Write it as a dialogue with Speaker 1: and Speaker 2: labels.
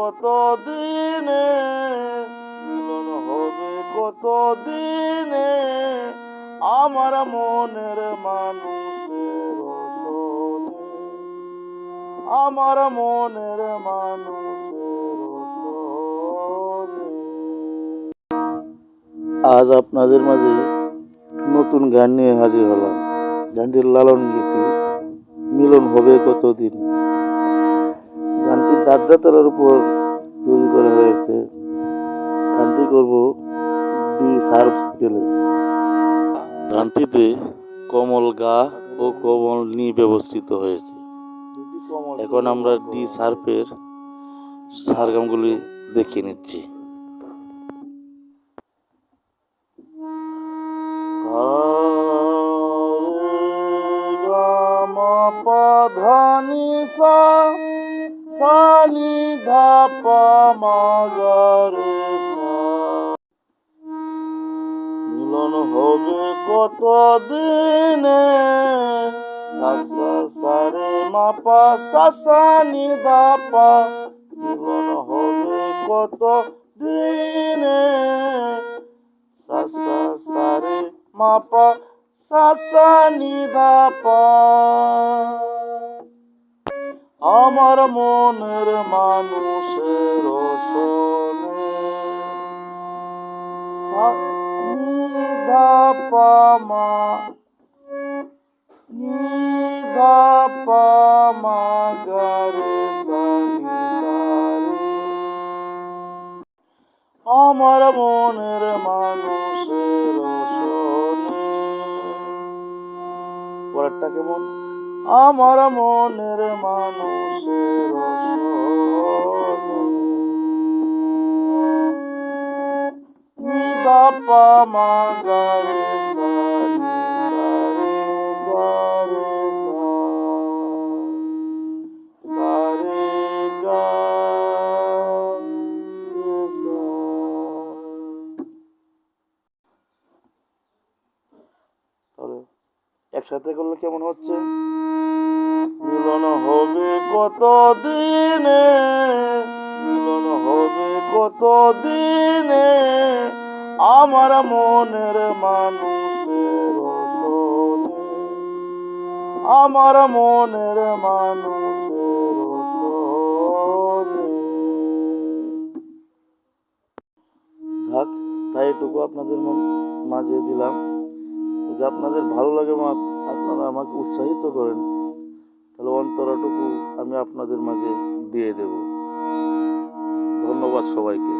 Speaker 1: কত দিনে, মিলন হবে কত দিনে, আমার মনের মানুষের সনে, আমার মনের মানুষের সনে। আজ আপনাদের মাঝে নতুন গান নিয়ে হাজির হলাম। গানটির লালন গীতি মিলন হবে কতদিন। গানটি দাদরা তালার উপর তৈরি করা হয়েছে। গানটি করব ডি শার্প স্কেলে। গানটিতে কমল গা ও কমল নি ব্যবস্থিত হয়েছে। এখন আমরা ডি শার্পের সারগামগুলি দেখিয়ে নিচ্ছি। ধানি সা সানি ধাপা মাগারে সা। মিলন হবে কত দিনে, সাসা সারে মাপা সাসা নি ধাপা। মিলন হবে কত দিনে, সাসা সারে মাপা সাসা নি ধাপা। আমার মনের মানুষের সনে, নিধা মা গারে সানি সারে। আমার মনের মানুষের সনে। পরেরটা কেমন? আমার মনের মানুষের সনে, নিধা পা মা গারে সানি সারে গারে সা, সারে গারে সা। তাহলে একসাথে করলে কেমন হচ্ছে? মিলন হবে কত দিনে, মিলন হবে কত দিনে, আমার মনের মানুষের সনে, আমার মনের মানুষের সনে। যাক, তাই এটুকু আপনাদের মাঝে দিলাম। যদি আপনাদের ভালো লাগে, আপনারা আমাকে উৎসাহিত করেন, তাহলে অন্তরাটুকু আমি আপনাদের মাঝে দিয়ে দেব। ধন্যবাদ সবাইকে।